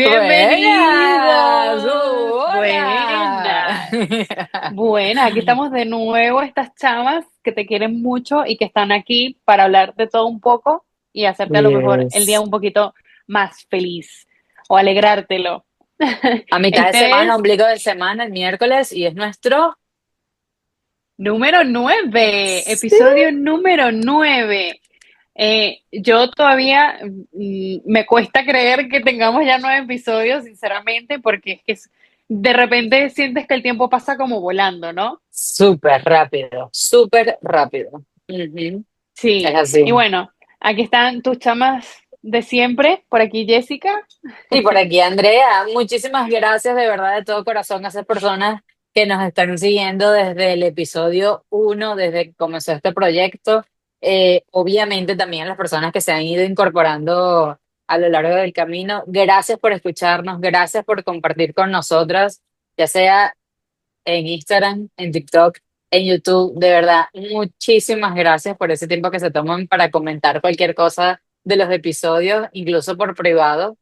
Buenas, Bienvenidos. hola. Buenas. Buenas, aquí estamos de nuevo estas chamas que te quieren mucho y que están aquí para hablar de todo un poco y hacerte a lo mejor el día Yes. un poquito más feliz o alegrártelo. A mitad de Este semana, es ombligo de semana, el miércoles, y es nuestro. número 9, Sí. episodio número 9. Yo todavía me cuesta creer que tengamos ya 9 episodios, sinceramente, porque es que de repente sientes que el tiempo pasa como volando, ¿no? Súper rápido, súper rápido. Ujú. Es Sí, así. y bueno, aquí están tus chamas de siempre, por aquí Jessica. Y por aquí, Andrea, muchísimas gracias de verdad de todo corazón a esas personas que nos están siguiendo desde el episodio 1, desde que comenzó este proyecto. Obviamente también a las personas que se han ido incorporando a lo largo del camino. Gracias por escucharnos, gracias por compartir con nosotras, ya sea en Instagram, en TikTok, en YouTube. De verdad, muchísimas gracias por ese tiempo que se toman para comentar cualquier cosa de los episodios, incluso por privado.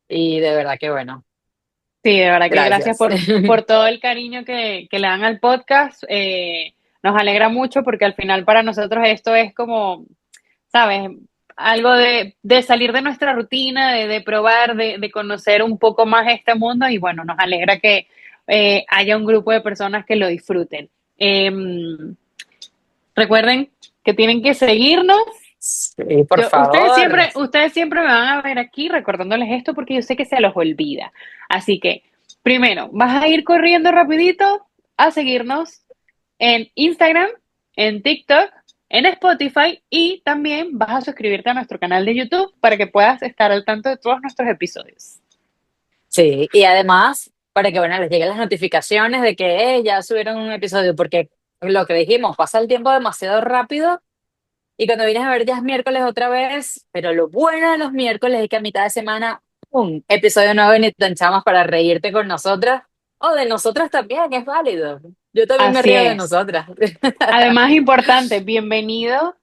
Y de verdad que bueno, Sí, de verdad que gracias gracias. por todo el cariño que le dan al podcast. Nos alegra mucho porque al final para nosotros esto es como, ¿sabes? Algo de salir de nuestra rutina, de probar, de conocer un poco más este mundo y bueno, nos alegra que haya un grupo de personas que lo disfruten. Recuerden que tienen que seguirnos. Sí, por favor. Ustedes siempre me van a ver aquí recordándoles esto porque yo sé que se los olvida. Así que, primero, vas a ir corriendo rapidito a seguirnos en Instagram, en TikTok, en Spotify y también vas a suscribirte a nuestro canal de YouTube para que puedas estar al tanto de todos nuestros episodios. Sí, y además, para que bueno, les lleguen las notificaciones de que ya subieron un episodio, porque lo que dijimos, pasa el tiempo demasiado rápido y cuando vienes a ver ya es miércoles otra vez, pero lo bueno de los miércoles es que a mitad de semana, un episodio nuevo y ni te echamos para reírte con nosotras o de nosotras también, es válido. Yo también me Así río de es. nosotras. Además, importante, bienvenida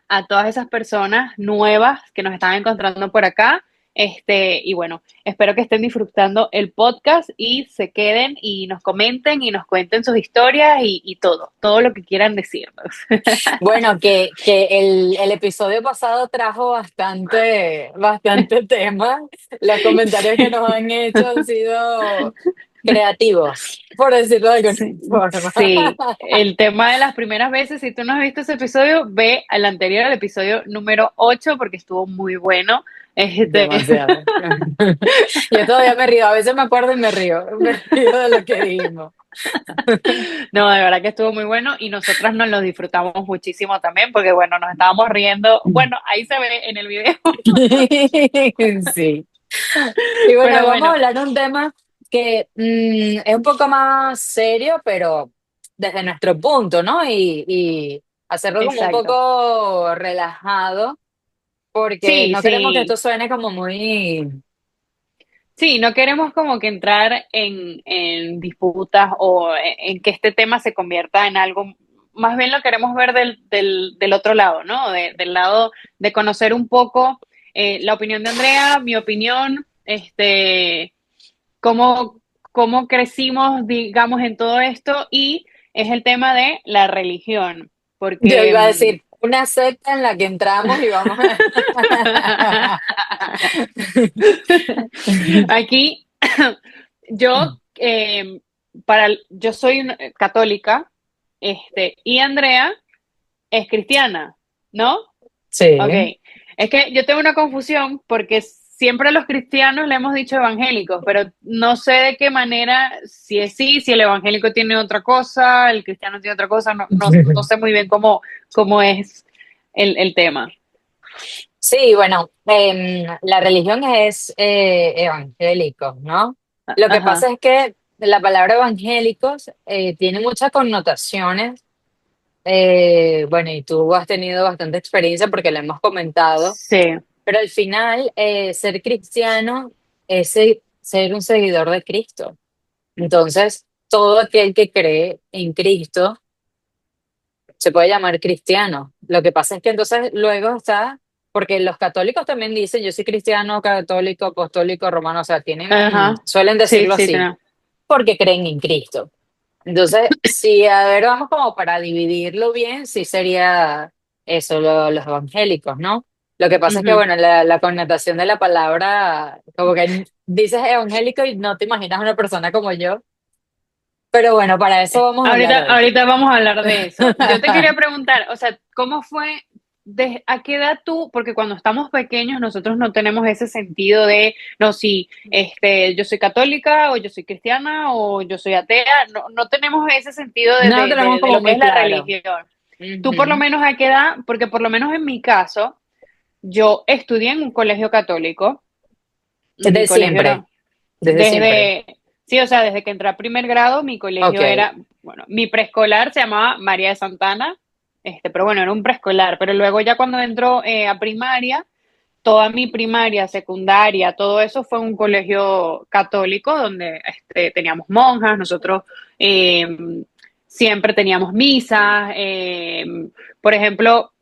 a todas esas personas nuevas que nos están encontrando por acá. Y bueno, espero que estén disfrutando el podcast y se queden y nos comenten y nos cuenten sus historias y todo lo que quieran decirnos. Bueno, que el episodio pasado trajo bastante tema. Los comentarios que nos han hecho han sido creativos, por decirlo de alguna Sí, forma. sí, el tema de las primeras veces, si tú no has visto ese episodio, ve al anterior, al episodio número 8 porque estuvo muy bueno. Este, Demasiado. Yo todavía me río, a veces me acuerdo y me río de lo que dijimos. no, de verdad que estuvo muy bueno y nosotras nos lo disfrutamos muchísimo también porque, bueno, nos estábamos riendo. Bueno, ahí se ve en el video, Sí. Y bueno, pero vamos a bueno, hablar de un tema que es un poco más serio, pero desde nuestro punto, ¿no? Y hacerlo como un exacto. poco relajado, porque Sí, no queremos que sí, esto suene como muy. sí, no queremos como que entrar en disputas o en que este tema se convierta en algo, más bien lo queremos ver del otro lado, ¿no? Del lado de conocer un poco la opinión de Andrea, mi opinión, cómo, cómo crecimos, digamos, en todo esto y es el tema de la religión, Yo porque iba a decir, una secta en la que entramos y vamos a. aquí yo, yo soy católica, y Andrea es cristiana, ¿no? Ok, Sí. es que yo tengo una confusión porque siempre a los cristianos le hemos dicho evangélicos, pero no sé de qué manera, si es sí, si el evangélico tiene otra cosa, el cristiano tiene otra cosa, no sé muy bien cómo es el tema. Sí, bueno, la religión es evangélico, ¿no? Lo que pasa Ajá, es que la palabra evangélicos tiene muchas connotaciones. Bueno, y tú has tenido bastante experiencia porque lo hemos comentado, sí, pero al final ser cristiano es ser un seguidor de Cristo. Entonces, todo aquel que cree en Cristo se puede llamar cristiano. Lo que pasa es que entonces luego está porque los católicos también dicen, yo soy cristiano, católico, apostólico, romano, o sea, Ajá. suelen Sí, decirlo sí, así, tenemos. porque creen en Cristo. Entonces, si a ver, vamos como para dividirlo bien, sí sería eso, los evangélicos, ¿no? Lo que pasa es que, Ujú. bueno, la connotación de la palabra, como que dices evangélico y no te imaginas una persona como yo, pero bueno, para eso vamos a hablar Ahorita, hoy. ahorita vamos a hablar de eso. Yo te quería preguntar, o sea, ¿cómo fue, a qué edad tú, porque cuando estamos pequeños nosotros no tenemos ese sentido de, no, si yo soy católica o yo soy cristiana o yo soy atea, no, no tenemos ese sentido de, No lo tenemos de como lo que muy es la claro. religión. Tú por lo Ujú. menos a qué edad, porque por lo menos en mi caso, yo estudié en un colegio católico, mi Desde colegio siempre, era, desde siempre. sí, o sea, desde que entré a primer grado, mi Ok. colegio era, bueno, mi preescolar se llamaba María de Santana, pero bueno, era un preescolar, pero luego ya cuando entró a primaria, toda mi primaria, secundaria, todo eso fue un colegio católico donde teníamos monjas, nosotros eh, siempre teníamos misas, por ejemplo,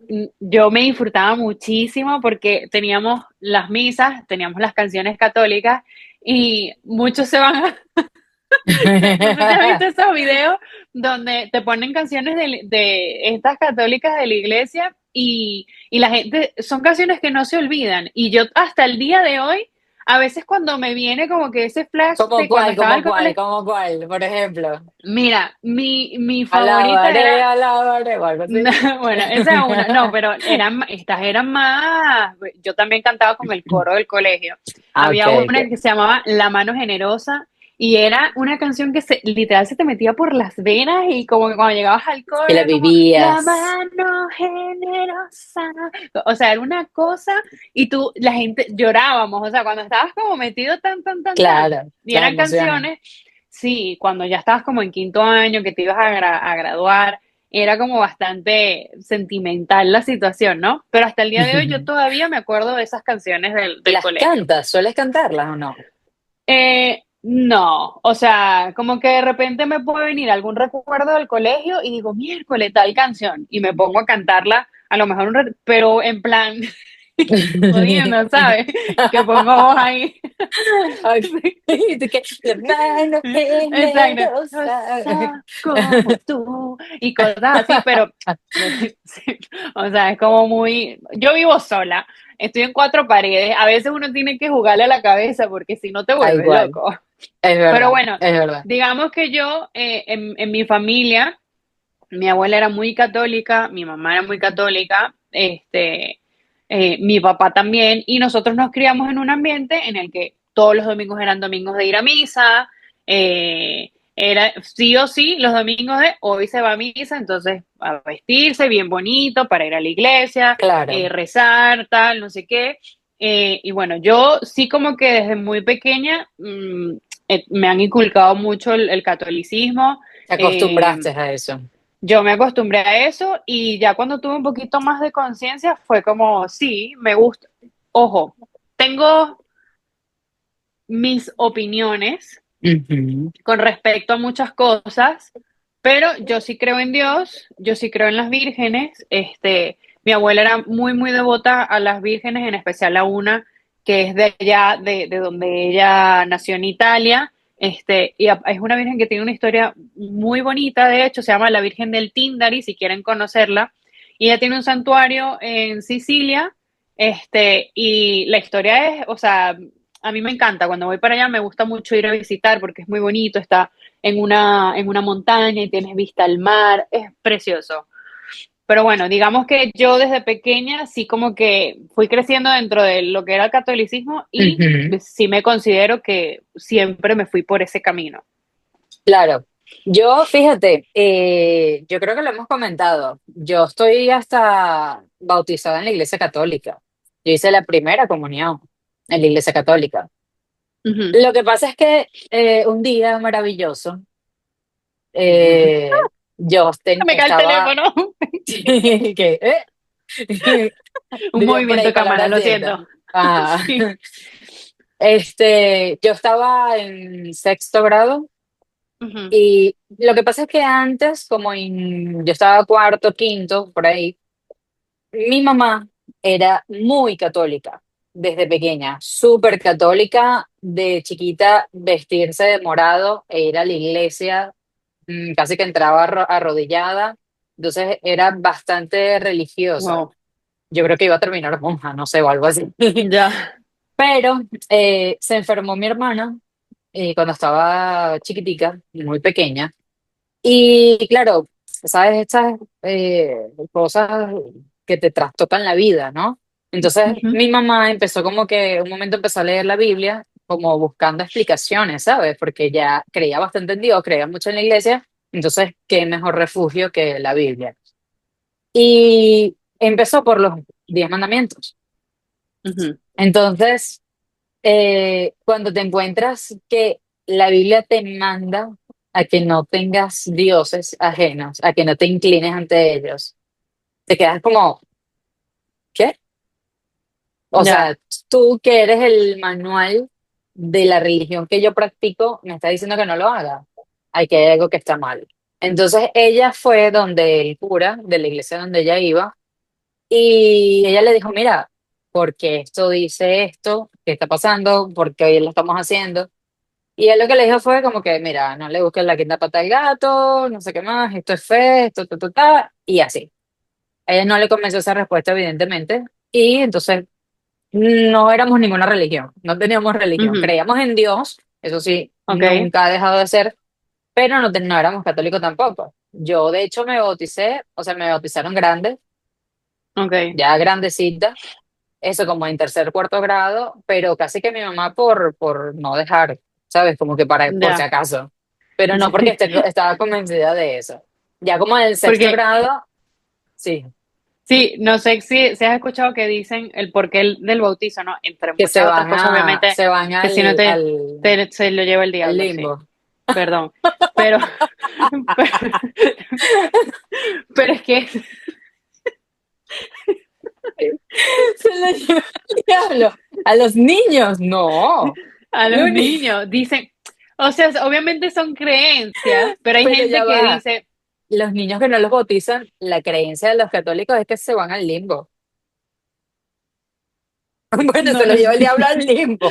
yo me disfrutaba muchísimo porque teníamos las misas, teníamos las canciones católicas y muchos se van a, no sé si has visto esos videos donde te ponen canciones de estas católicas de la iglesia y la gente, son canciones que no se olvidan. Y yo hasta el día de hoy, a veces cuando me viene como que ese flash ¿Cómo de cuando cuál, estaba en cómo el cuál, colegio, cómo cuál? Por ejemplo, mira, mi favorita alabaré, era, alabaré, o algo así. bueno, esa es una, no, pero estas eran más, yo también cantaba con el coro del colegio. Ah, ok, Había una ok. que se llamaba La mano generosa y era una canción que literal se te metía por las venas y como que cuando llegabas al coro Que la era como La vivías. mano generosa. O sea, era una cosa y tú, la gente llorábamos, o sea, cuando estabas como metido tan, tan, tan, tan, Claro, y las eran emociones. canciones, sí, cuando ya estabas como en quinto año, que te ibas a graduar era como bastante sentimental la situación, ¿no? Pero hasta el día de hoy yo todavía me acuerdo de esas canciones del ¿Las colegio. cantas? ¿Sueles cantarlas o no? No, o sea, como que de repente me puede venir algún recuerdo del colegio y digo, miércoles, tal canción, y me pongo a cantarla, a lo mejor pero en plan, jodiendo, ¿sabes? Que pongo voz ahí. Ok. Sí. ¿De qué? La mano Exacto. generosa. Rosa como tú y cosas así, pero sí, o sea, es como muy. Yo vivo sola, estoy en cuatro paredes. A veces uno tiene que jugarle a la cabeza porque si no te Ah, vuelves igual, loco. es Pero verdad, bueno, es verdad. digamos que yo en mi familia, mi abuela era muy católica, mi mamá era muy católica, mi papá también, y nosotros nos criamos en un ambiente en el que todos los domingos eran domingos de ir a misa, era sí o sí los domingos de hoy se va a misa, entonces a vestirse bien bonito para ir a la iglesia, Claro, rezar, tal, no sé qué. Y bueno, yo sí como que desde muy pequeña me han inculcado mucho el catolicismo. te eh, acostumbraste a eso. yo me acostumbré a eso y ya cuando tuve un poquito más de conciencia fue como, sí, me gusta. Ojo, tengo mis opiniones Ujú. con respecto a muchas cosas, pero yo sí creo en Dios, yo sí creo en las vírgenes. Mi abuela era muy, muy devota a las vírgenes, en especial a una que es de allá, de donde ella nació en Italia. Es una virgen que tiene una historia muy bonita, de hecho, se llama la Virgen del Tindari, si quieren conocerla. Y ella tiene un santuario en Sicilia, y la historia es, o sea, a mí me encanta, cuando voy para allá me gusta mucho ir a visitar porque es muy bonito, está en una montaña y tienes vista al mar, es precioso. Pero bueno, digamos que yo desde pequeña sí como que fui creciendo dentro de lo que era el catolicismo y Ujú. sí me considero que siempre me fui por ese camino. Claro. Yo, fíjate, yo creo que lo hemos comentado. Yo estoy hasta bautizada en la Iglesia Católica. Yo hice la primera comunión en la Iglesia Católica. Ujú. Lo que pasa es que un día maravilloso, eh, Me cae el estaba, teléfono. que, Un dirían por movimiento ahí de cámara, palabras lo ciertas. siento. Ah, Sí. yo estaba en sexto grado Ujú. y lo que pasa es que antes, yo estaba cuarto, quinto, por ahí, mi mamá era muy católica desde pequeña, súper católica, de chiquita vestirse de morado e ir a la iglesia, casi que entraba arrodillada, entonces era bastante religiosa. Wow. Yo creo que iba a terminar monja, no sé, o algo así. Ya. Pero se enfermó mi hermana cuando estaba chiquitica, muy pequeña. Y claro, sabes, estas cosas que te trastocan la vida, ¿no? Entonces Ujú. mi mamá empezó como que un momento empezó a leer la Biblia, como buscando explicaciones, ¿sabes? Porque ella creía bastante en Dios, creía mucho en la iglesia, entonces, ¿qué mejor refugio que la Biblia? Y empezó por los 10 mandamientos. Ujú. Entonces, cuando te encuentras que la Biblia te manda a que no tengas dioses ajenos, a que no te inclines ante ellos, te quedas como, ¿qué? O Ya. sea, tú que eres el manual de la religión que yo practico, me estás diciendo que no lo haga. Hay que hay algo que está mal. Entonces ella fue donde el cura de la iglesia donde ella iba y ella le dijo, mira, ¿por qué esto dice esto? ¿Qué está pasando? ¿Por qué hoy lo estamos haciendo? Y él lo que le dijo fue como que, mira, no le busques la quinta pata al gato, no sé qué más, esto es fe, esto, y así. A ella no le convenció esa respuesta, evidentemente, y entonces no éramos ninguna religión, no teníamos religión. Ujú. Creíamos en Dios, eso sí, Ok. nunca ha dejado de ser, pero no, no éramos católicos tampoco. Yo, de hecho, me bauticé, o sea, me bautizaron grande, Ok. ya grandecita, eso como en tercer, cuarto grado, pero casi que mi mamá por no dejar, ¿sabes? Como que para, por si Ya. acaso. Pero no porque Sí. estaba convencida de eso. Ya como en el sexto Porque grado, sí, sí, no sé si has escuchado que dicen el porqué del bautizo, ¿no? Entre que muchas otras cosas, obviamente, se van que si no se lo lleva el al diablo, sí. limbo. Perdón. Pero, pero, pero es que Se lo lleva el diablo. A los niños, no. a Lo los único- niños dicen, o sea, obviamente son creencias, pero hay Pero gente ya que va. dice, Los niños que no los bautizan, la creencia de los católicos es que se van al limbo. Bueno, no, se lo lleva el diablo al limbo.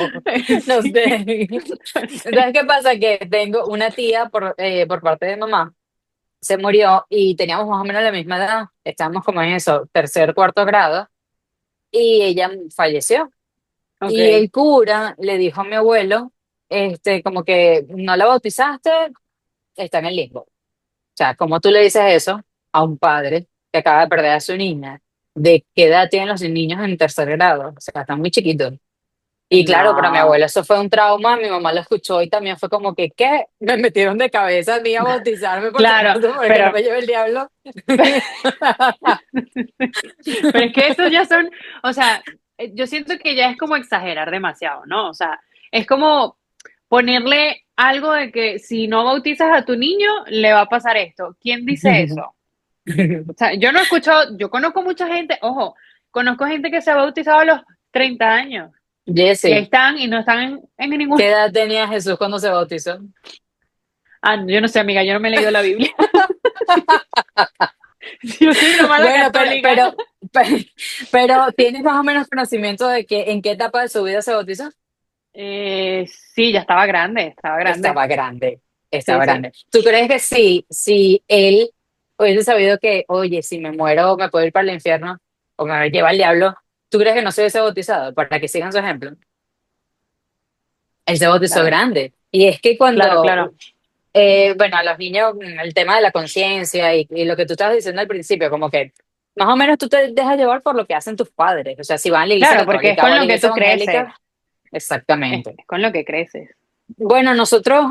No sí, sé. sí. Entonces, ¿qué pasa? Que tengo una tía por parte de mamá, se murió y teníamos más o menos la misma edad. Estábamos como en eso, tercer, cuarto grado, y ella falleció. Y Ok. el cura le dijo a mi abuelo, como que no la bautizaste, está en el limbo. O sea, ¿cómo tú le dices eso a un padre que acaba de perder a su niña? ¿De qué edad tienen los niños en tercer grado? O sea, están muy chiquitos. Y claro, para mi No, abuela eso fue un trauma, mi mamá lo escuchó y también fue como que, ¿qué? Me metieron de cabeza a mí a bautizarme por si claro, acaso, porque no pero, me lleve el diablo. pero es que esos ya son, o sea, yo siento que ya es como exagerar demasiado, ¿no? O sea, es como ponerle algo de que si no bautizas a tu niño, le va a pasar esto. ¿Quién dice eso? O sea, yo no he escuchado, yo conozco mucha gente, ojo, conozco gente que se ha bautizado a los 30 años y ahí Jesse, están y no están en ningún... ¿qué edad tenía Jesús cuando se bautizó? Ah, yo no sé, amiga, yo no me he leído la Biblia. Yo soy una mala Bueno, católica. pero ¿tienes más o menos conocimiento de que en qué etapa de su vida se bautizó? Sí, ya estaba grande, estaba grande. Estaba grande, Sí, estaba sí. grande. ¿Tú crees que sí, si él hubiese sabido que, oye, si me muero me puedo ir para el infierno o me lleva el diablo, ¿tú crees que no se hubiese bautizado? Para que sigan su ejemplo. Él se bautizó Claro, grande. Y es que claro, cuando, claro. bueno, a los niños, el tema de la conciencia y lo que tú estabas diciendo al principio, como que más o menos tú te dejas llevar por lo que hacen tus padres. O sea, si van a la iglesia Claro, porque es católica o con a la lo que iglesia tú creces. evangélica, exactamente. Es con lo que creces. Bueno, nosotros,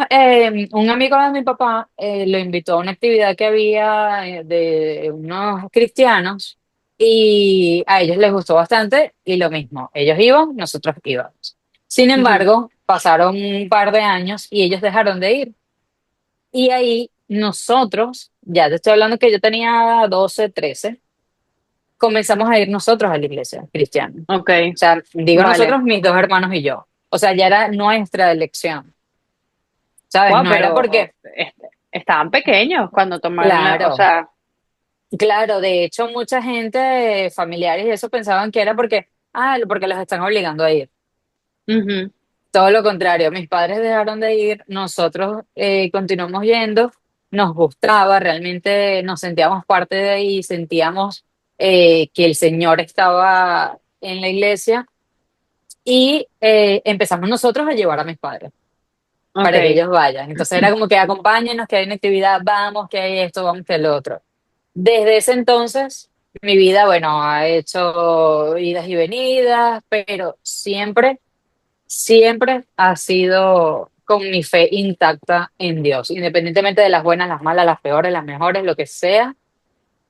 un amigo de mi papá lo invitó a una actividad que había de unos cristianos y a ellos les gustó bastante y lo mismo, ellos iban, nosotros íbamos. Sin Ujú. embargo, pasaron un par de años y ellos dejaron de ir. Y ahí nosotros, ya te estoy hablando que yo tenía 12, 13, comenzamos a ir nosotros a la iglesia cristiana. O Ok, sea, digo vale. nosotros, mis dos hermanos y yo. O sea, ya era nuestra elección. ¿Sabes? Wow, No era pero porque, estaban pequeños cuando tomaron la, o claro, sea, Claro, de hecho, mucha gente, familiares y eso pensaban que era porque los están obligando a ir. Ujú. Todo lo contrario, mis padres dejaron de ir, nosotros continuamos yendo, nos gustaba, realmente nos sentíamos parte de ahí, sentíamos que el Señor estaba en la iglesia y empezamos nosotros a llevar a mis padres Ok. para que ellos vayan. Entonces era como que acompáñenos, que hay una actividad, vamos, que hay esto, vamos, que hay lo otro. Desde ese entonces, mi vida, bueno, ha hecho idas y venidas, pero siempre ha sido con mi fe intacta en Dios, independientemente de las buenas, las malas, las peores, las mejores, lo que sea.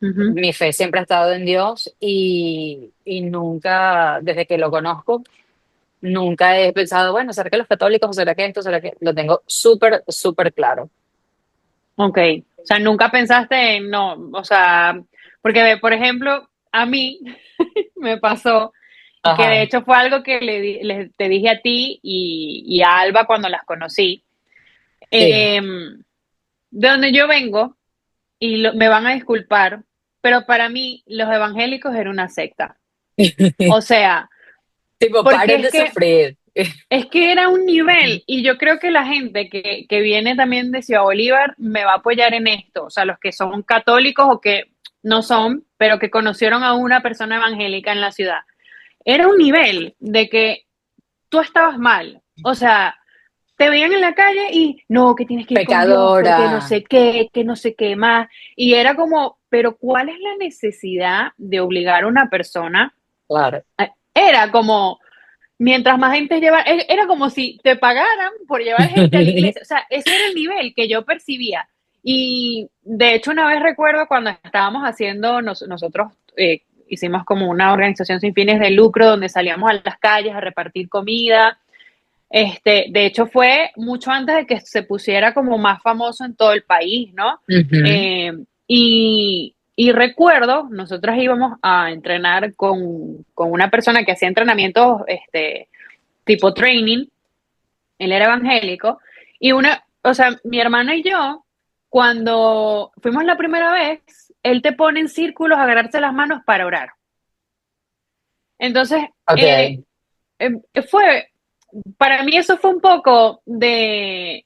Ujú. Mi fe siempre ha estado en Dios y nunca, desde que lo conozco, nunca he pensado, bueno, ¿será que los católicos o será que esto, será que lo tengo súper, súper claro? Ok. O sea, nunca pensaste en no, o sea, porque por ejemplo, a mí me pasó que de Ajá, hecho fue algo que te dije a ti y a Alba cuando las conocí. sí. Eh, de donde yo vengo, me van a disculpar, pero para mí los evangélicos era una secta. O sea, Tipo, porque paren de sufrir. es que era un nivel, y yo creo que la gente que viene también de Ciudad Bolívar me va a apoyar en esto, o sea, los que son católicos o que no son, pero que conocieron a una persona evangélica en la ciudad. Era un nivel de que tú estabas mal, o sea, te veían en la calle y no, que tienes que ir con Dios porque no Pecadora. sé qué, que no sé qué más, y era como, pero ¿cuál es la necesidad de obligar a una persona? Claro. Era como mientras más gente lleva, era como si te pagaran por llevar gente a la iglesia. O sea, ese era el nivel que yo percibía. Y de hecho, una vez recuerdo cuando estábamos haciendo, nosotros hicimos como una organización sin fines de lucro donde salíamos a las calles a repartir comida. De hecho, fue mucho antes de que se pusiera como más famoso en todo el país, ¿no? Ujú. Eh, y recuerdo, nosotros íbamos a entrenar con una persona que hacía entrenamientos tipo training, él era evangélico, y o sea, mi hermano y yo, cuando fuimos la primera vez, él te pone en círculos a agarrarse las manos para orar. Entonces, Ok. eh, fue, para mí eso fue un poco de,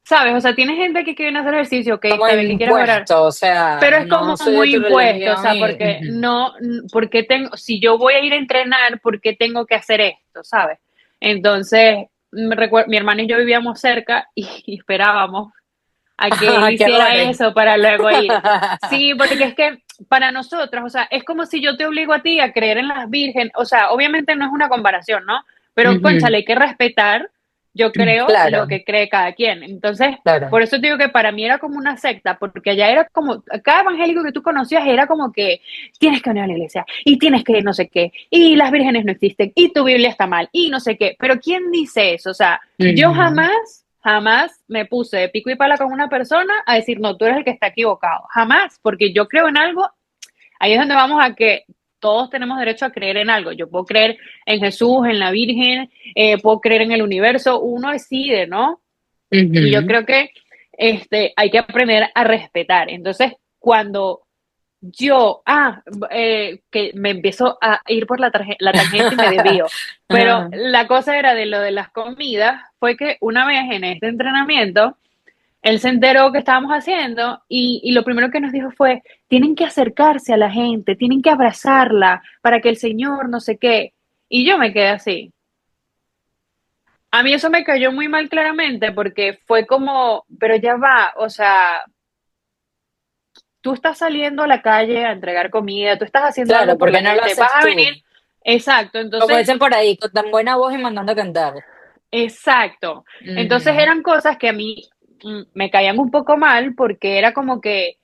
¿sabes? O sea, tiene gente que quiere hacer ejercicio, ok, Como está bien que quieras orar, impuesto, o sea, pero es como no soy de muy tu impuesto, o religión sea, y... porque ujú. no, porque tengo, si yo voy a ir a entrenar, ¿por qué tengo que hacer esto, sabes? Entonces, mi hermano y yo vivíamos cerca y esperábamos a que él Ah, qué hiciera orden. eso para luego ir. Sí, porque es que para nosotros, o sea, es como si yo te obligo a ti a creer en las virgen, o sea, obviamente no es una comparación, ¿no? Pero, Ujú. cónchale, hay que respetar, yo creo, lo Claro, que cree cada quien. Entonces, claro. por eso te digo que para mí era como una secta, porque allá era como, cada evangélico que tú conocías era como que tienes que venir a la iglesia y tienes que no sé qué, y las vírgenes no existen, y tu Biblia está mal, y no sé qué. Pero ¿quién dice eso? O sea, yo Ujú. jamás me puse de pico y pala con una persona a decir, no, tú eres el que está equivocado. Jamás, porque yo creo en algo, ahí es donde vamos a que todos tenemos derecho a creer en algo. Yo puedo creer en Jesús, en la Virgen, puedo creer en el universo, uno decide, ¿no? Y yo Ujú. creo que hay que aprender a respetar. Entonces, cuando yo, que me empiezo a ir por la tangente y me desvío. Pero la cosa era de lo de las comidas, fue que una vez en este entrenamiento, él se enteró que estábamos haciendo y lo primero que nos dijo fue, tienen que acercarse a la gente, tienen que abrazarla para que el Señor no sé qué. Y yo me quedé así. A mí eso me cayó muy mal claramente porque fue como, pero ya va, o sea, tú estás saliendo a la calle a entregar comida, tú estás haciendo Claro, algo por porque la no lo gente, vas haces a tú. venir, exacto, Como entonces, dicen por ahí, con tan buena voz y mandando a cantar. exacto. Entonces Ujú. eran cosas que a mí me caían un poco mal porque era como que,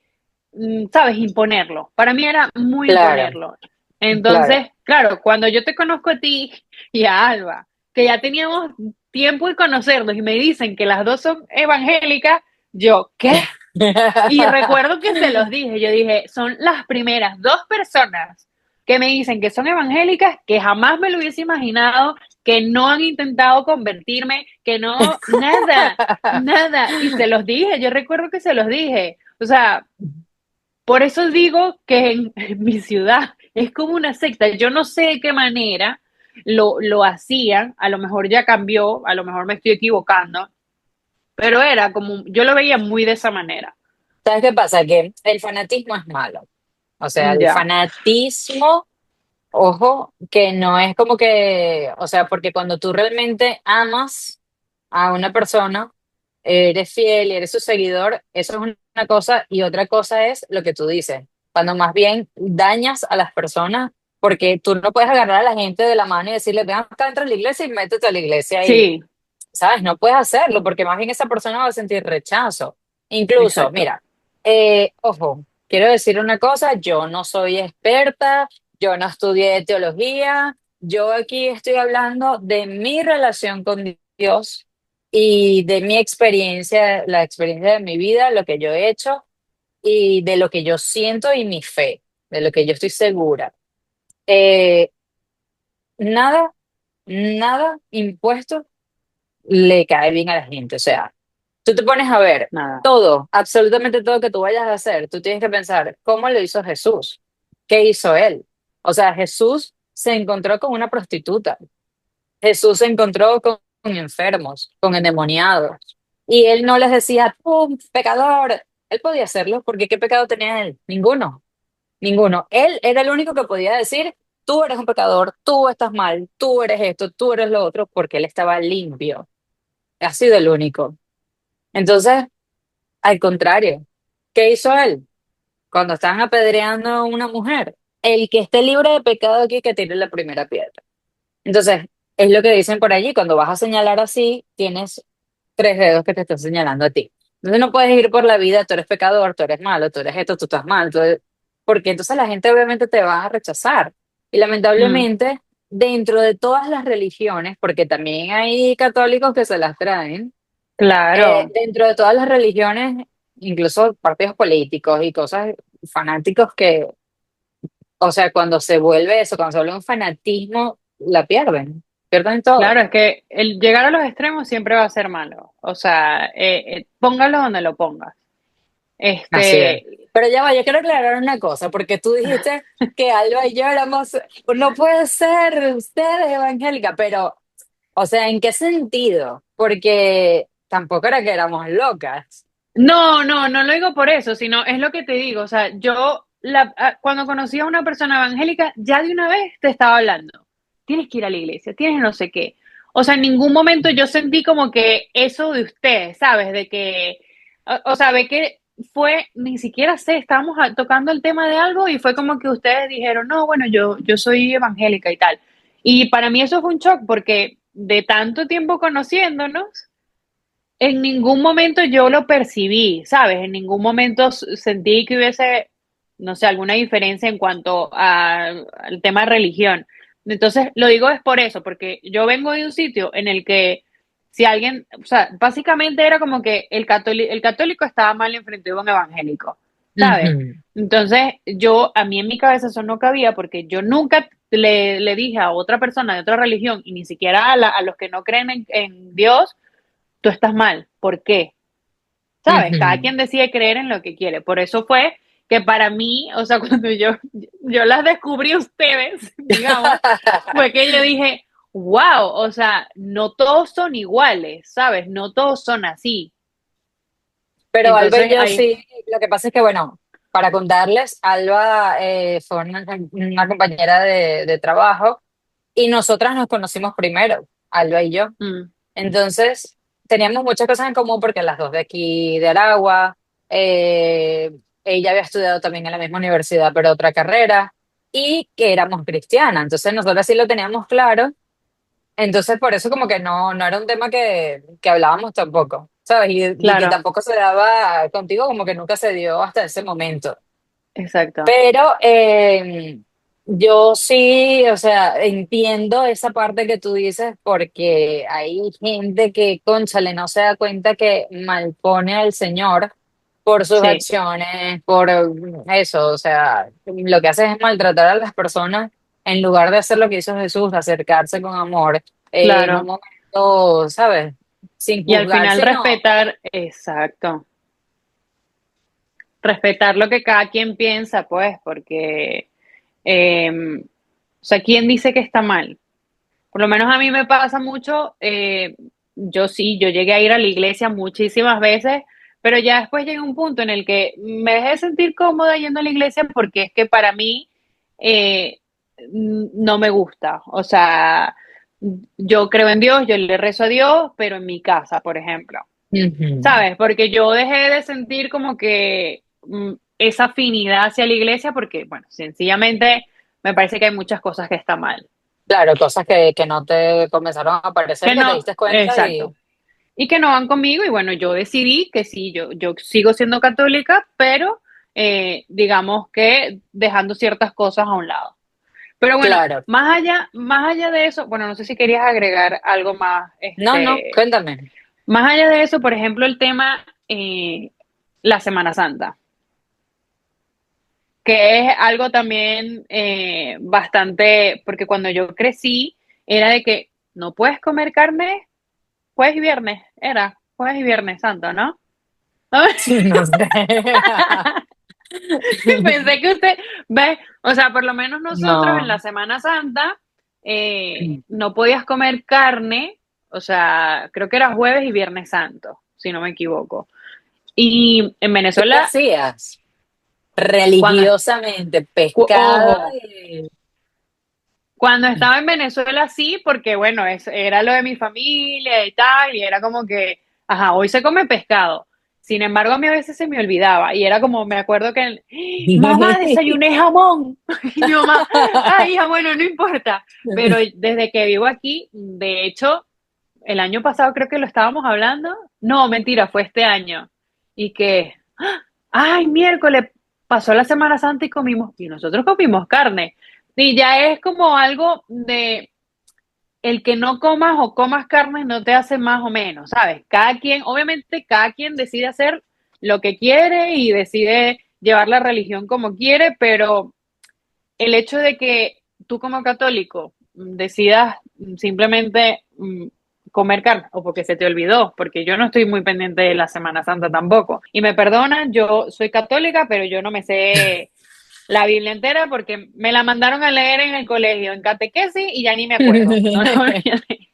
sabes, imponerlo. Para mí era muy Claro, imponerlo. claro. Entonces, claro, cuando yo te conozco a ti y a Alba, que ya teníamos tiempo de conocernos y me dicen que las dos son evangélicas, yo, ¿qué? Y recuerdo que se los dije, yo dije, son las primeras dos personas que me dicen que son evangélicas, que jamás me lo hubiese imaginado, que no han intentado convertirme, que no, nada, nada. Y se los dije, yo recuerdo que se los dije. O sea, por eso digo que en mi ciudad es como una secta. Yo no sé de qué manera lo hacían, a lo mejor ya cambió, a lo mejor me estoy equivocando, pero era como, yo lo veía muy de esa manera. ¿Sabes qué pasa? Que el fanatismo es malo. O sea, el Ya, fanatismo, ojo, que no es como que, o sea, porque cuando tú realmente amas a una persona, eres fiel y eres su seguidor, eso es una cosa, y otra cosa es lo que tú dices, cuando más bien dañas a las personas, porque tú no puedes agarrar a la gente de la mano y decirle, ven acá, entra a la iglesia y métete a la iglesia y, sí, ¿sabes? No puedes hacerlo, porque más bien esa persona va a sentir rechazo. Incluso, exacto. mira, ojo, quiero decir una cosa, yo no soy experta, yo no estudié teología, yo aquí estoy hablando de mi relación con Dios y de mi experiencia, la experiencia de mi vida, lo que yo he hecho y de lo que yo siento y mi fe, de lo que yo estoy segura. Eh, nada, nada impuesto le cae bien a la gente. O sea, tú te pones a ver Nada. todo, absolutamente todo que tú vayas a hacer, tú tienes que pensar, ¿cómo lo hizo Jesús? ¿Qué hizo él? O sea, Jesús se encontró con una prostituta. Jesús se encontró con enfermos, con endemoniados. Y él no les decía, tú, pecador. Él podía hacerlo porque ¿qué pecado tenía él? Ninguno, ninguno. Él era el único que podía decir, tú eres un pecador, tú estás mal, tú eres esto, tú eres lo otro, porque él estaba limpio. Ha sido el único. Entonces, al contrario, ¿qué hizo él? Cuando estaban apedreando a una mujer, el que esté libre de pecado aquí que tire la primera piedra. Entonces, es lo que dicen por allí, cuando vas a señalar así, tienes tres dedos que te están señalando a ti. Entonces no puedes ir por la vida, tú eres pecador, tú eres malo, tú eres esto, tú estás mal, porque entonces la gente obviamente te va a rechazar. Y Mm, lamentablemente, dentro de todas las religiones, porque también hay católicos que se las traen, claro. dentro de todas las religiones, incluso partidos políticos y cosas fanáticos que, o sea, cuando se vuelve eso, cuando se vuelve un fanatismo, la pierden todo. Claro, es que el llegar a los extremos siempre va a ser malo. O sea, póngalo donde lo pongas. Así es. Este, Pero ya va, yo quiero aclarar una cosa, porque tú dijiste que Alba y yo éramos, no puede ser usted evangélica, pero, o sea, ¿en qué sentido? Porque tampoco era que éramos locas. no, no, no lo digo por eso, sino es lo que te digo. O sea, cuando conocí a una persona evangélica, ya de una vez te estaba hablando. Tienes que ir a la iglesia, tienes no sé qué. O sea, en ningún momento yo sentí como que eso de ustedes, ¿sabes? De que, o sea, ve que fue, ni siquiera sé, estábamos tocando el tema de algo y fue como que ustedes dijeron, no, bueno, yo soy evangélica y tal. Y para mí eso fue un shock porque de tanto tiempo conociéndonos, en ningún momento yo lo percibí, ¿sabes? En ningún momento sentí que hubiese, no sé, alguna diferencia en cuanto al tema de religión. Entonces, lo digo es por eso, porque yo vengo de un sitio en el que si alguien, o sea, básicamente era como que el católico estaba mal enfrente de un evangélico, ¿sabes? Ujú. Entonces, a mí en mi cabeza eso no cabía porque yo nunca le dije a otra persona de otra religión y ni siquiera a los que no creen en Dios, tú estás mal. ¿Por qué? ¿Sabes? Cada Ujú. quien decide creer en lo que quiere. Por eso fue que para mí, o sea, cuando yo las descubrí a ustedes, digamos, fue que yo dije, wow, o sea, no todos son iguales, ¿sabes? No todos son así. Pero Alba y Entonces, yo ahí, sí, lo que pasa es que, bueno, para contarles, Alba fue una compañera de trabajo y nosotras nos conocimos primero, Alba y yo. mm, Entonces, teníamos muchas cosas en común porque las dos de aquí de Aragua, eh, ella había estudiado también en la misma universidad, pero otra carrera, y que éramos cristianas. Entonces, nosotras sí lo teníamos claro. Entonces, por eso como que no era un tema que hablábamos tampoco, ¿sabes? Y que claro, tampoco se daba contigo, como que nunca se dio hasta ese momento. exacto. Pero yo sí, o sea, entiendo esa parte que tú dices porque hay gente que, cónchale, no se da cuenta que malpone al Señor por sus Sí, acciones, por eso, o sea, lo que hace es maltratar a las personas en lugar de hacer lo que hizo Jesús, acercarse con amor, en un claro. momento, ¿sabes? Sin Y al juzgar, final sino respetar, exacto. respetar lo que cada quien piensa, pues, porque, o sea, ¿quién dice que está mal? Por lo menos a mí me pasa mucho, yo sí, yo llegué a ir a la iglesia muchísimas veces, pero ya después llega un punto en el que me dejé de sentir cómoda yendo a la iglesia porque es que para mí eh, no me gusta. O sea, yo creo en Dios, yo le rezo a Dios, pero en mi casa, por ejemplo. Ujú. ¿Sabes? Porque yo dejé de sentir como que esa afinidad hacia la iglesia porque, bueno, sencillamente me parece que hay muchas cosas que están mal. Claro, cosas que no te comenzaron a aparecer, Que que te no, diste cuenta y exacto. Y que no van conmigo y bueno, yo decidí que sí, yo sigo siendo católica, pero digamos que dejando ciertas cosas a un lado. Pero bueno, claro. más allá de eso, bueno, no sé si querías agregar algo más, No, no, cuéntame. más allá de eso, por ejemplo, el tema, la Semana Santa, que es algo también bastante, porque cuando yo crecí, era de que no puedes comer carne jueves y viernes, era jueves y viernes santo, ¿no? No sé. Pensé que usted, ve, o sea, por lo menos nosotros en No. la Semana Santa no podías comer carne, o sea, creo que era jueves y viernes santo, si no me equivoco. Y en ¿Tú qué Venezuela, hacías? cuando, Religiosamente, pescado. ojo, cuando estaba en Venezuela sí, porque bueno, era lo de mi familia y tal, y era como que, ajá, hoy se come pescado. Sin embargo, a mí a veces se me olvidaba y era como, me acuerdo que, mamá, desayuné jamón. Y mi mamá, ay, hija, bueno, no importa. Pero desde que vivo aquí, de hecho, el año pasado creo que lo estábamos hablando. No, mentira, fue este año. Y que, ay, miércoles, pasó la Semana Santa y nosotros comimos carne. Y ya es como algo de el que no comas o comas carne no te hace más o menos, ¿sabes? Cada quien, obviamente, cada quien decide hacer lo que quiere y decide llevar la religión como quiere, pero el hecho de que tú como católico decidas simplemente comer carne o porque se te olvidó, porque yo no estoy muy pendiente de la Semana Santa tampoco. Y me perdonan, yo soy católica, pero yo no me sé la Biblia entera porque me la mandaron a leer en el colegio, en catequesis, y ya ni me acuerdo. No lo olvidé.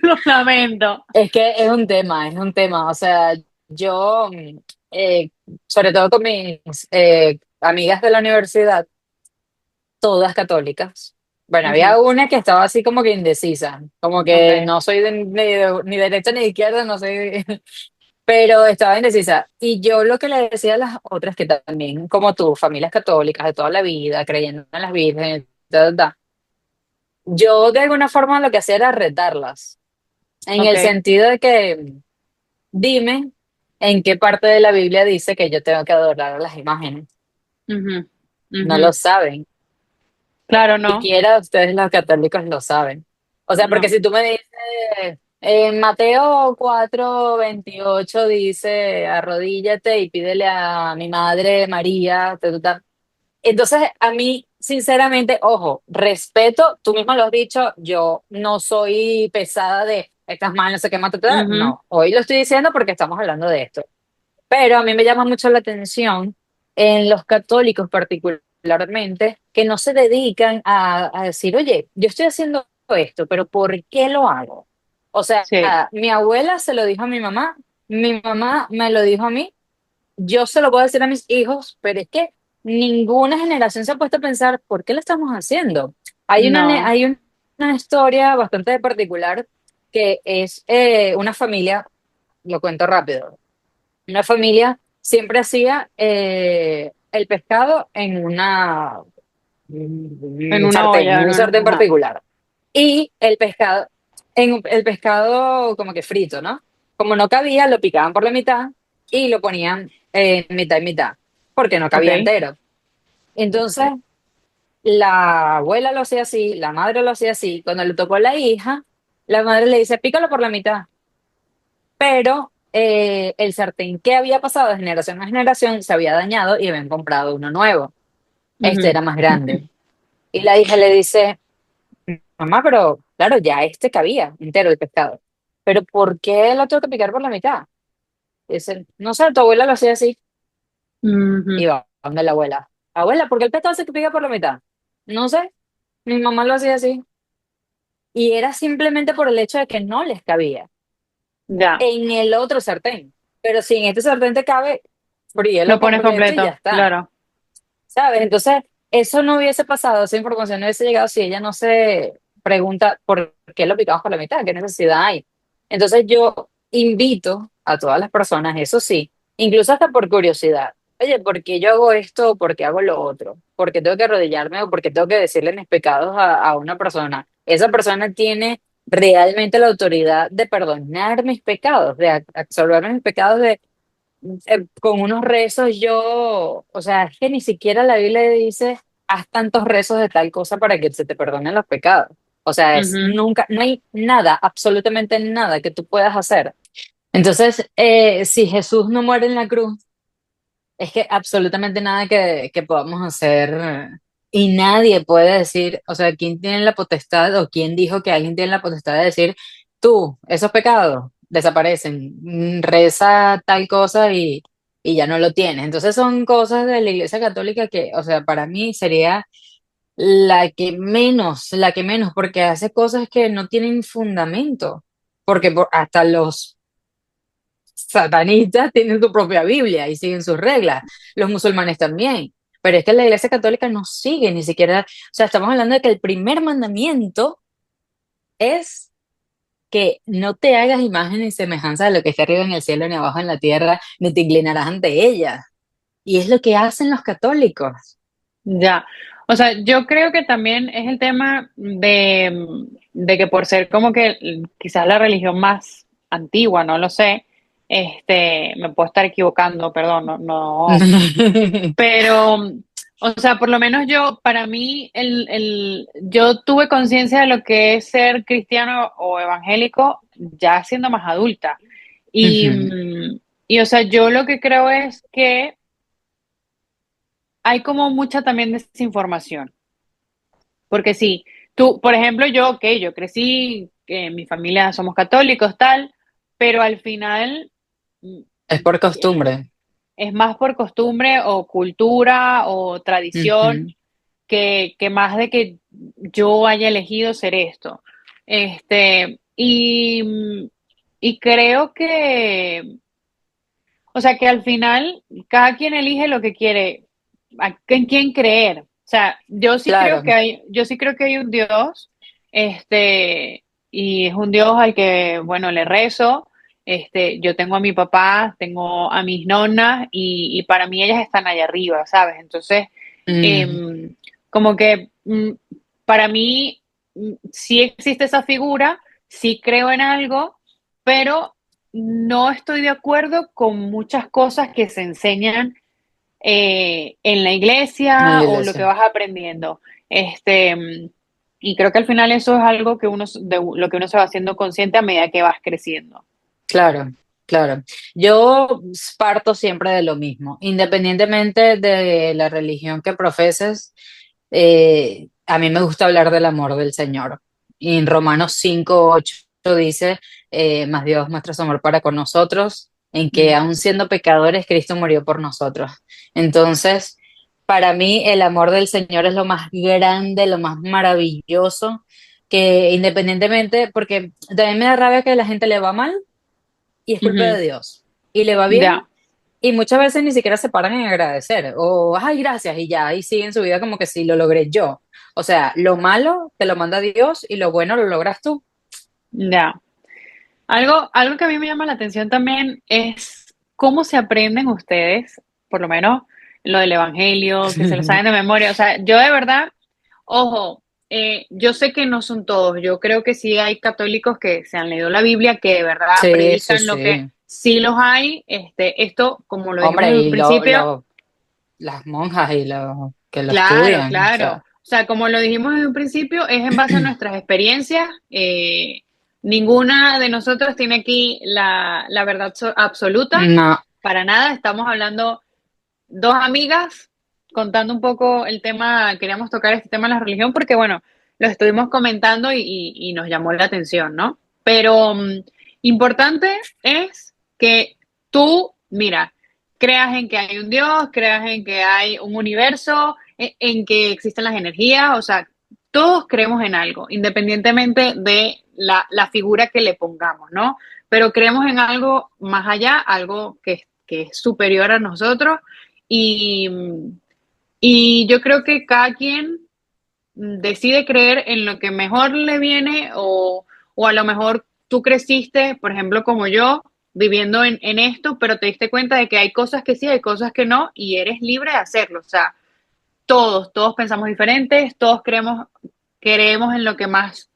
Lo lamento. Es que es un tema, es un tema. O sea, yo, eh, sobre todo con mis amigas de la universidad, todas católicas. Bueno, Ujú. había una que estaba así como que indecisa, como que Ok, no soy ni derecha ni de izquierda, no sé, pero estaba indecisa. Y yo lo que le decía a las otras que también, como tú, familias católicas de toda la vida, creyendo en las vírgenes, ta, ta, ta, yo de alguna forma lo que hacía era retarlas, en ok. el sentido de que dime en qué parte de la Biblia dice que yo tengo que adorar a las imágenes. Ujú, No ujú. lo saben. Claro, no, Siquiera ustedes los católicos lo saben. O sea, porque no. si tú me dices, en Mateo 4:28 dice, arrodíllate y pídele a mi madre María, ta, ta, ta. Entonces, a mí, sinceramente, ojo, respeto, tú mismo lo has dicho, yo no soy pesada de estás mal, no sé qué más, ta, ta, ta. Ujú, No, hoy lo estoy diciendo porque estamos hablando de esto. Pero a mí me llama mucho la atención en los católicos particularmente que no se dedican a decir, oye, yo estoy haciendo esto, pero ¿por qué lo hago? O sea, sí, mi abuela se lo dijo a mi mamá me lo dijo a mí, yo se lo puedo decir a mis hijos, pero es que ninguna generación se ha puesto a pensar, ¿por qué lo estamos haciendo? no. Hay una historia bastante particular que es una familia, lo cuento rápido, una familia siempre hacía el pescado en En una sartén, olla, en en un una, sartén ajá. particular. Y el pescado como que frito, ¿no? Como no cabía, lo picaban por la mitad y lo ponían mitad y mitad, porque no cabía Ok. entero. Entonces, la abuela lo hacía así, la madre lo hacía así. Cuando le tocó a la hija, la madre le dice, pícalo por la mitad, pero el sartén que había pasado de generación a generación se había dañado y habían comprado uno nuevo. Este Ujú. era más grande. Y la hija le dice, mamá, pero claro, ya este cabía entero el pescado. Pero ¿por qué lo tengo que picar por la mitad? Dice, no sé, tu abuela lo hacía así. Ujú. Y va donde la abuela. Abuela, ¿por qué el pescado se pica por la mitad? No sé, mi mamá lo hacía así. Y era simplemente por el hecho de que no les cabía Ya, en el otro sartén. Pero si en este sartén te cabe, fríelo lo pones completo y ya completo, está. claro. ¿Sabes? Entonces, eso no hubiese pasado, esa información no hubiese llegado si ella no se pregunta por qué lo picamos por la mitad, qué necesidad hay. Entonces, yo invito a todas las personas, eso sí, incluso hasta por curiosidad. Oye, ¿por qué yo hago esto o por qué hago lo otro? ¿Por qué tengo que arrodillarme o por qué tengo que decirle mis pecados a una persona? Esa persona tiene realmente la autoridad de perdonar mis pecados, de absolver mis pecados, con unos rezos yo, o sea, es que ni siquiera la Biblia dice, haz tantos rezos de tal cosa para que se te perdonen los pecados. O sea, es Ujú. nunca, no hay nada, absolutamente nada que tú puedas hacer. Entonces, si Jesús no muere en la cruz, es que absolutamente nada que podamos hacer, y nadie puede decir, o sea, ¿quién tiene la potestad o quién dijo que alguien tiene la potestad de decir, tú, esos pecados desaparecen, reza tal cosa y ya no lo tienes? Entonces son cosas de la Iglesia Católica que, o sea, para mí sería la que menos, porque hace cosas que no tienen fundamento, porque hasta los satanistas tienen su propia Biblia y siguen sus reglas, los musulmanes también, pero es que la Iglesia Católica no sigue ni siquiera, o sea, estamos hablando de que el primer mandamiento es que no te hagas imagen y semejanza de lo que está arriba en el cielo, ni abajo en la tierra, ni te inclinarás ante ella. Y es lo que hacen los católicos. Ya. O sea, yo creo que también es el tema de que por ser como que quizás la religión más antigua, no lo sé, me puedo estar equivocando, perdón, no, no, pero, o sea, por lo menos yo, para mí, yo tuve conciencia de lo que es ser cristiano o evangélico ya siendo más adulta. Y, Ujú. o sea, yo lo que creo es que hay como mucha también desinformación. Porque sí, tú, por ejemplo, yo, ok, yo crecí, que en mi familia somos católicos, tal, pero al final mm, Es por eh, costumbre. es más por costumbre o cultura o tradición Ujú. que más de que yo haya elegido ser esto. Y creo que, o sea, que al final cada quien elige lo que quiere, en quién creer. O sea, Claro. yo sí creo que hay un Dios, y es un Dios al que, bueno, le rezo. Yo tengo a mi papá, tengo a mis nonas y para mí ellas están allá arriba, ¿sabes? Entonces, Mm, como que para mí sí existe esa figura, sí creo en algo, pero no estoy de acuerdo con muchas cosas que se enseñan en la en la iglesia o lo que iglesia. vas aprendiendo. Este, mm, y creo que al final eso es algo que de lo que uno se va haciendo consciente a medida que vas creciendo. Claro, claro. Yo parto siempre de lo mismo, independientemente de la religión que profeses. A mí me gusta hablar del amor del Señor. Y en Romanos 5:8 dice, más Dios muestra su amor para con nosotros, en que Mm, aun siendo pecadores, Cristo murió por nosotros. Entonces, para mí el amor del Señor es lo más grande, lo más maravilloso, que independientemente, porque también me da rabia que a la gente le va mal y es culpa ujú. de Dios. Y le va bien Ya, y muchas veces ni siquiera se paran en agradecer o, ay, gracias, y ya, y siguen su vida como que sí, lo logré yo. O sea, lo malo te lo manda Dios y lo bueno lo logras tú. ya. Algo que a mí me llama la atención también es cómo se aprenden ustedes, por lo menos lo del Evangelio, que se lo saben de memoria. O sea, yo de verdad, ojo, yo sé que no son todos. Yo creo que sí hay católicos que se han leído la Biblia, que de verdad Sí, sí, predican lo que sí. sí los hay. Esto, como lo dijimos Hombre, en un y principio, las monjas y los que lo claro, estudian, o claro. sea. O sea, como lo dijimos en un principio, es en base a nuestras experiencias. Ninguna de nosotros tiene aquí la verdad absoluta. No, Para nada, estamos hablando dos amigas contando un poco el tema, queríamos tocar este tema de la religión porque, bueno, lo estuvimos comentando y nos llamó la atención, ¿no? Pero importante es que tú, mira, creas en que hay un Dios, creas en que hay un universo, en que existen las energías, o sea, todos creemos en algo, independientemente de la figura que le pongamos, ¿no? Pero creemos en algo más allá, algo que es superior a nosotros y, y yo creo que cada quien decide creer en lo que mejor le viene o a lo mejor tú creciste, por ejemplo, como yo, viviendo en esto, pero te diste cuenta de que hay cosas que sí, hay cosas que no, y eres libre de hacerlo. O sea, todos pensamos diferentes, todos creemos en lo que más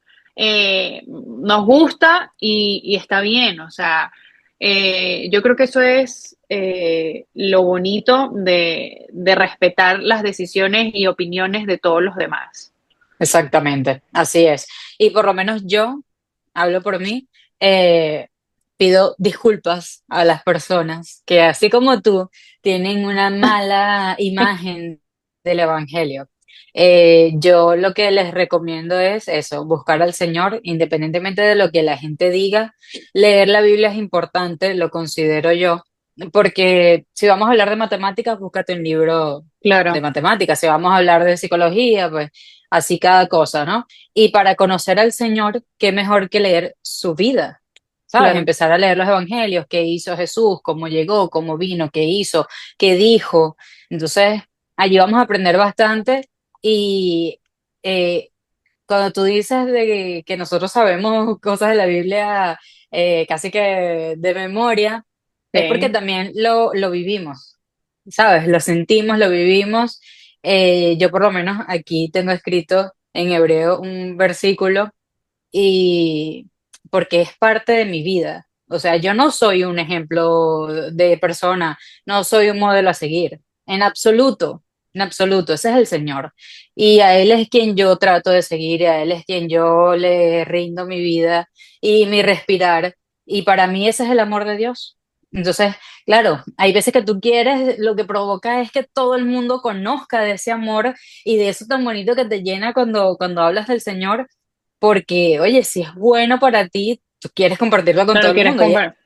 nos gusta y está bien. O sea, yo creo que eso es lo bonito de respetar las decisiones y opiniones de todos los demás. Exactamente, así es. Y por lo menos yo, hablo por mí, eh, pido disculpas a las personas que así como tú tienen una mala imagen del Evangelio. Yo lo que les recomiendo es eso, buscar al Señor, independientemente de lo que la gente diga. Leer la Biblia es importante, lo considero yo, porque si vamos a hablar de matemáticas, búscate un libro de Claro, matemáticas. Si vamos a hablar de psicología, pues así cada cosa, ¿no? Y para conocer al Señor, qué mejor que leer su vida, ¿sabes? claro. Empezar a leer los evangelios, qué hizo Jesús, cómo llegó, cómo vino, qué hizo, qué dijo. Entonces, allí vamos a aprender bastante y eh, cuando tú dices de que nosotros sabemos cosas de la Biblia casi que de memoria, es porque Sí. también lo vivimos, ¿sabes? Lo sentimos, lo vivimos. Yo por lo menos aquí tengo escrito en hebreo un versículo y porque es parte de mi vida. O sea, yo no soy un ejemplo de persona, no soy un modelo a seguir, en absoluto, ese es el Señor. Y a Él es quien yo trato de seguir, y a Él es quien yo le rindo mi vida y mi respirar. Y para mí ese es el amor de Dios. Entonces, claro, hay veces que tú quieres, lo que provoca es que todo el mundo conozca de ese amor y de eso tan bonito que te llena cuando hablas del Señor porque, oye, si es bueno para ti, tú quieres compartirlo con todo Claro, el quieres mundo. comprar.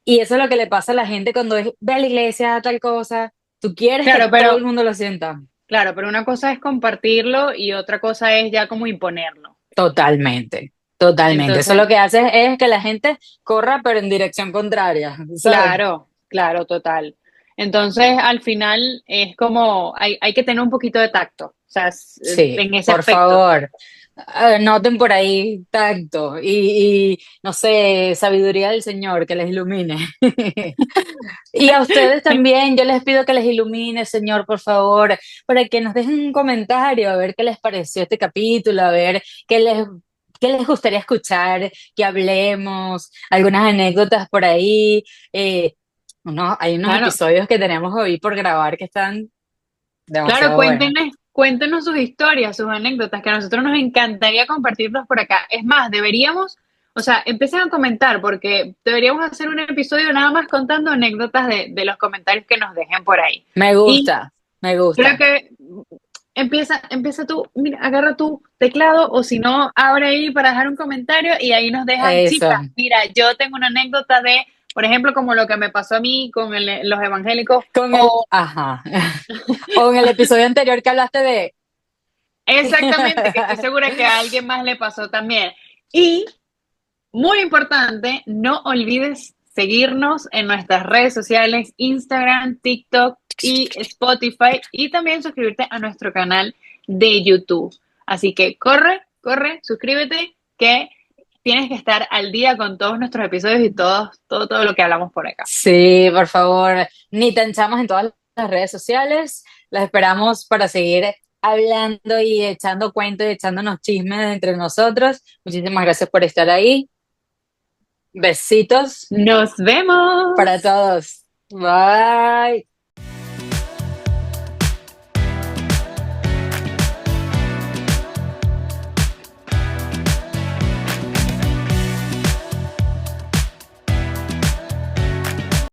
Y eso es lo que le pasa a la gente cuando es, ve a la iglesia, tal cosa. Tú quieres que Claro, todo el pero, mundo lo sienta. claro, pero una cosa es compartirlo y otra cosa es ya como imponerlo. Totalmente, totalmente. Eso Entonces, lo que hace es que la gente corra, pero en dirección contraria, ¿sabes? claro, claro, total. Entonces, al final es como, hay que tener un poquito de tacto, o sea, Sí, en ese por aspecto. favor. Noten por ahí tacto y, no sé, sabiduría del Señor que les ilumine. Y a ustedes también, yo les pido que les ilumine, Señor, por favor, para que nos dejen un comentario, a ver qué les pareció este capítulo, a ver qué les gustaría escuchar, que hablemos, algunas anécdotas por ahí. Hay unos Claro, episodios que tenemos hoy por grabar que están claro, demasiado buenos. cuéntenos sus historias, sus anécdotas, que a nosotros nos encantaría compartirlos por acá. Es más, deberíamos, o sea, empiecen a comentar, porque deberíamos hacer un episodio nada más contando anécdotas de los comentarios que nos dejen por ahí. Me Y gusta, me creo gusta. que empieza tú, mira, agarra tu teclado o si no, abre ahí para dejar un comentario y ahí nos dejan, Eso. chicas, mira, yo tengo una anécdota de, por ejemplo, como lo que me pasó a mí con los evangélicos o Ajá. O en el episodio anterior que hablaste de... exactamente, que estoy segura que a alguien más le pasó también. Y muy importante, no olvides seguirnos en nuestras redes sociales, Instagram, TikTok y Spotify, y también suscribirte a nuestro canal de YouTube. Así que corre, suscríbete, que tienes que estar al día con todos nuestros episodios y todo lo que hablamos por acá. Sí, por favor, ni te echamos en todas las redes sociales. Las esperamos para seguir hablando y echando cuentos y echándonos chismes entre nosotros. Muchísimas gracias por estar ahí. Besitos Nos para vemos. todos. Bye.